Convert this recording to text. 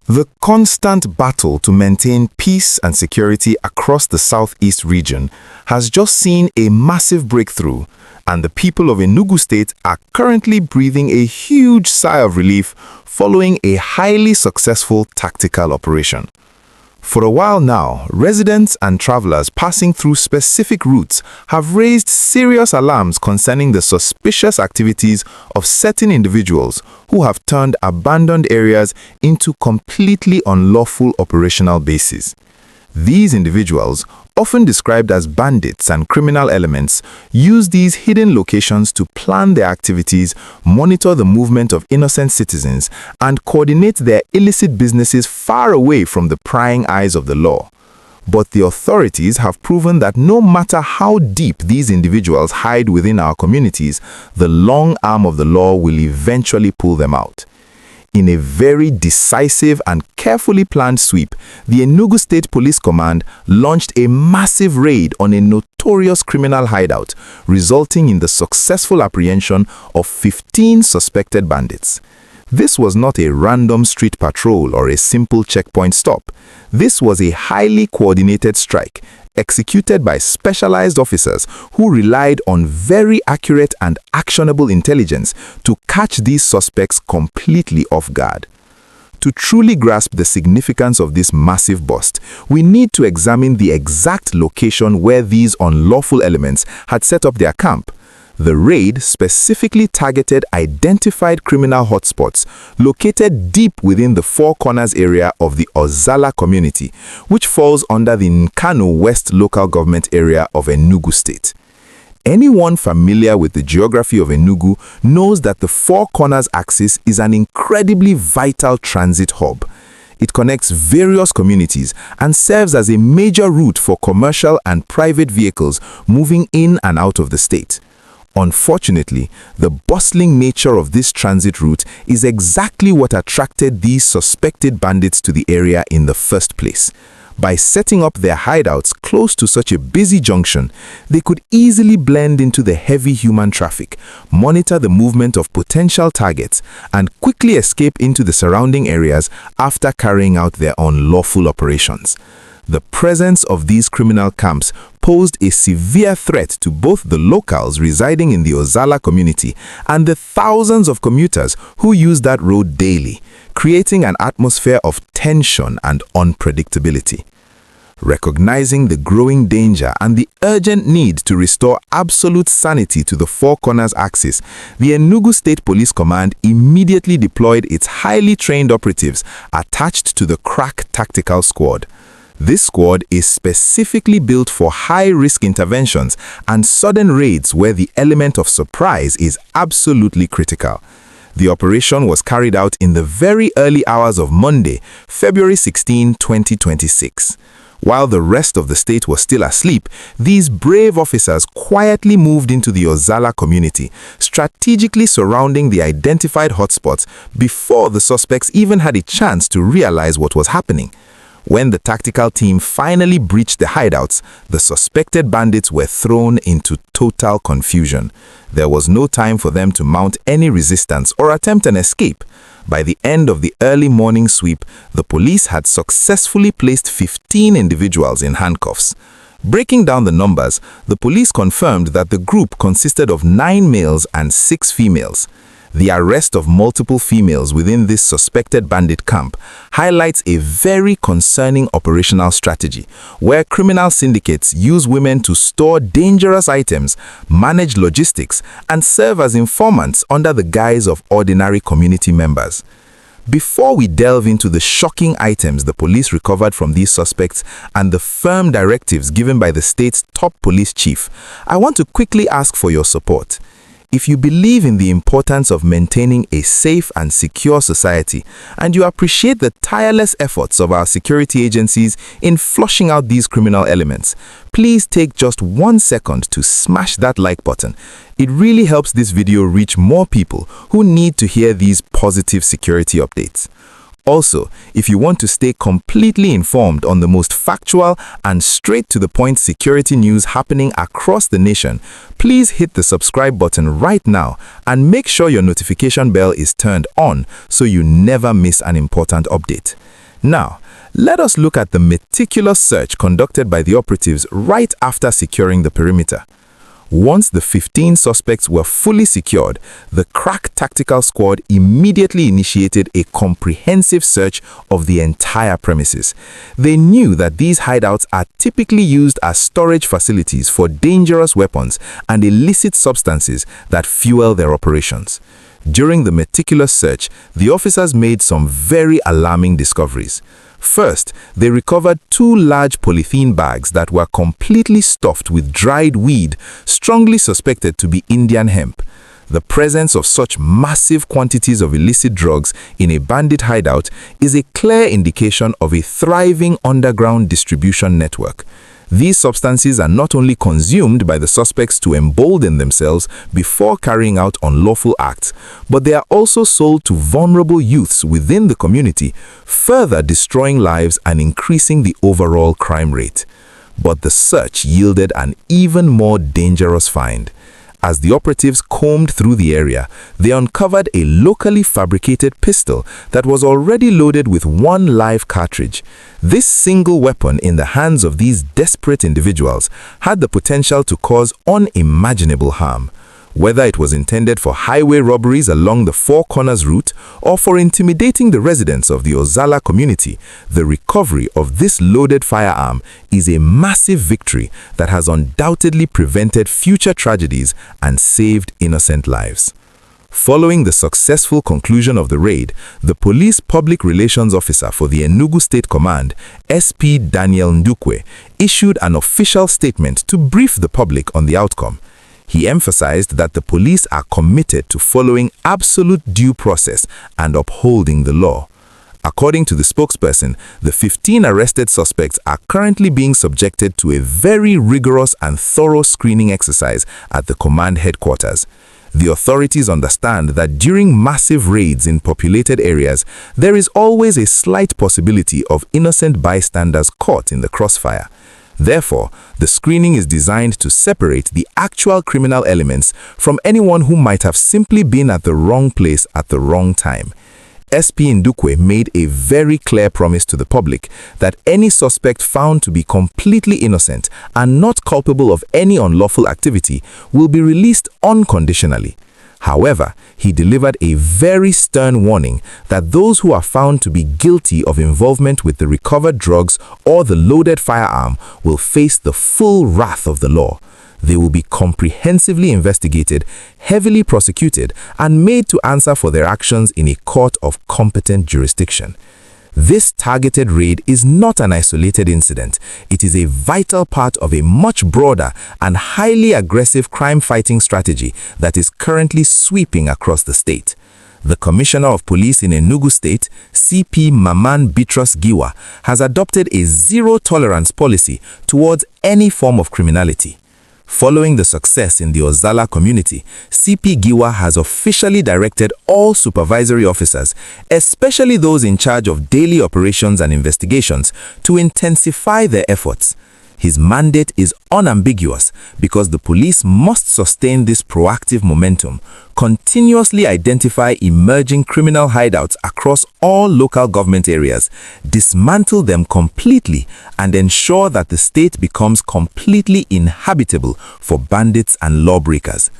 The constant battle to maintain peace and security across the southeast region has just seen a massive breakthrough, and the people of Enugu State are currently breathing a huge sigh of relief following a highly successful tactical operation. For a while now, residents and travelers passing through specific routes have raised serious alarms concerning the suspicious activities of certain individuals who have turned abandoned areas into completely unlawful operational bases. These individuals, often described as bandits and criminal elements, use these hidden locations to plan their activities, monitor the movement of innocent citizens, and coordinate their illicit businesses far away from the prying eyes of the law. But the authorities have proven that no matter how deep these individuals hide within our communities, the long arm of the law will eventually pull them out. In a very decisive and carefully planned sweep, the Enugu State Police Command launched a massive raid on a notorious criminal hideout, resulting in the successful apprehension of 15 suspected bandits. This was not a random street patrol or a simple checkpoint stop. This was a highly coordinated strike, executed by specialized officers who relied on very accurate and actionable intelligence to catch these suspects completely off guard. To truly grasp the significance of this massive bust, we need to examine the exact location where these unlawful elements had set up their camp. The raid specifically targeted identified criminal hotspots located deep within the Four Corners area of the Ozala community, which falls under the Nkanu West local government area of Enugu State. Anyone familiar with the geography of Enugu knows that the Four Corners axis is an incredibly vital transit hub. It connects various communities and serves as a major route for commercial and private vehicles moving in and out of the state. Unfortunately, the bustling nature of this transit route is exactly what attracted these suspected bandits to the area in the first place. By setting up their hideouts close to such a busy junction, they could easily blend into the heavy human traffic, monitor the movement of potential targets, and quickly escape into the surrounding areas after carrying out their unlawful operations. The presence of these criminal camps posed a severe threat to both the locals residing in the Ozala community and the thousands of commuters who use that road daily, creating an atmosphere of tension and unpredictability. Recognizing the growing danger and the urgent need to restore absolute sanity to the Four Corners axis, the Enugu State Police Command immediately deployed its highly trained operatives attached to the Crack Tactical Squad. This squad is specifically built for high-risk interventions and sudden raids where the element of surprise is absolutely critical. The operation was carried out in the very early hours of Monday, February 16, 2026. While the rest of the state was still asleep, these brave officers quietly moved into the Ozala community, strategically surrounding the identified hotspots before the suspects even had a chance to realize what was happening. When the tactical team finally breached the hideouts, the suspected bandits were thrown into total confusion. There was no time for them to mount any resistance or attempt an escape. By the end of the early morning sweep, the police had successfully placed 15 individuals in handcuffs. Breaking down the numbers, the police confirmed that the group consisted of 9 males and 6 females. The arrest of multiple females within this suspected bandit camp highlights a very concerning operational strategy, where criminal syndicates use women to store dangerous items, manage logistics, and serve as informants under the guise of ordinary community members. Before we delve into the shocking items the police recovered from these suspects and the firm directives given by the state's top police chief, I want to quickly ask for your support. If you believe in the importance of maintaining a safe and secure society, and you appreciate the tireless efforts of our security agencies in flushing out these criminal elements, please take just 1 second to smash that like button. It really helps this video reach more people who need to hear these positive security updates. Also, if you want to stay completely informed on the most factual and straight-to-the-point security news happening across the nation, please hit the subscribe button right now and make sure your notification bell is turned on so you never miss an important update. Now, let us look at the meticulous search conducted by the operatives right after securing the perimeter. Once the 15 suspects were fully secured, the crack tactical squad immediately initiated a comprehensive search of the entire premises. They knew that these hideouts are typically used as storage facilities for dangerous weapons and illicit substances that fuel their operations. During the meticulous search, the officers made some very alarming discoveries. First, they recovered 2 large polythene bags that were completely stuffed with dried weed, strongly suspected to be Indian hemp. The presence of such massive quantities of illicit drugs in a bandit hideout is a clear indication of a thriving underground distribution network. These substances are not only consumed by the suspects to embolden themselves before carrying out unlawful acts, but they are also sold to vulnerable youths within the community, further destroying lives and increasing the overall crime rate. But the search yielded an even more dangerous find. As the operatives combed through the area, they uncovered a locally fabricated pistol that was already loaded with 1 live cartridge. This single weapon in the hands of these desperate individuals had the potential to cause unimaginable harm. Whether it was intended for highway robberies along the Four Corners route or for intimidating the residents of the Ozala community, the recovery of this loaded firearm is a massive victory that has undoubtedly prevented future tragedies and saved innocent lives. Following the successful conclusion of the raid, the police public relations officer for the Enugu State Command, SP Daniel Ndukwe, issued an official statement to brief the public on the outcome. He emphasized that the police are committed to following absolute due process and upholding the law. According to the spokesperson, the 15 arrested suspects are currently being subjected to a very rigorous and thorough screening exercise at the command headquarters. The authorities understand that during massive raids in populated areas, there is always a slight possibility of innocent bystanders caught in the crossfire. Therefore, the screening is designed to separate the actual criminal elements from anyone who might have simply been at the wrong place at the wrong time. SP Ndukwe made a very clear promise to the public that any suspect found to be completely innocent and not culpable of any unlawful activity will be released unconditionally. However, he delivered a very stern warning that those who are found to be guilty of involvement with the recovered drugs or the loaded firearm will face the full wrath of the law. They will be comprehensively investigated, heavily prosecuted, and made to answer for their actions in a court of competent jurisdiction. This targeted raid is not an isolated incident. It is a vital part of a much broader and highly aggressive crime-fighting strategy that is currently sweeping across the state. The Commissioner of Police in Enugu State, CP Maman Bitrus Giwa, has adopted a zero-tolerance policy towards any form of criminality. Following the success in the Ozala community, CP Giwa has officially directed all supervisory officers, especially those in charge of daily operations and investigations, to intensify their efforts. His mandate is unambiguous because the police must sustain this proactive momentum, continuously identify emerging criminal hideouts across all local government areas, dismantle them completely, and ensure that the state becomes completely inhabitable for bandits and lawbreakers.